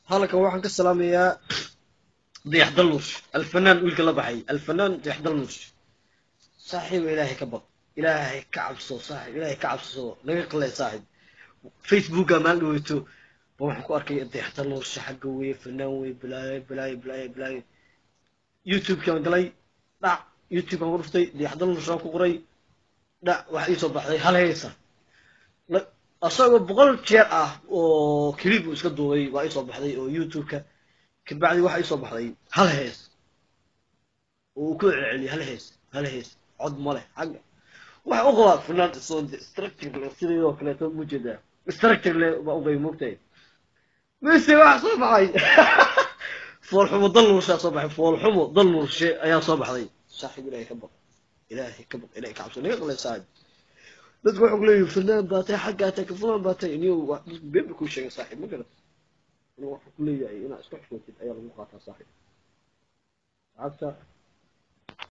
هلك waxaan ka salaamayaa Diyax Dalmush alfanaan wiilka la baxay alfanaan Diyax Dalmush saaxiib ilaahay ka baq ilaahay ka cabso saaxiib ilaahay ka cabso laga qalay saaxiib Facebook amaan dhaweyto waxaan ku arkay Diyax Dalmush xagga weey fanaan weey bilaay YouTube kan galay dhac YouTube aan urftay Diyax Dalmush aan ku qoray dhac wax ii soo baxday hal heesa asagoo boqol jeer ah oo clip iska duubay waa ii soo baxday oo YouTube ka كبعدي واحد يصبح لي هل هيس وكل علي هل هيس عض ماله حق واحد أغلط فنان الصوت استركتك الأصلي وكلاته موجودة استركتك اللي بقى مبتدئ بس واحد صباحي فول حمو ضل وش صباح فول حمو ضل وش يا صباح لي صاحب إلهي كبر إلهي كعبس يقول سعد لا تقول لي فنان باتي حقاتك فلان باتي نيو بيبكو شيء صاحب ما قلت أنا كلية أنا أستحق أيام المقاطعة صاحب عرفت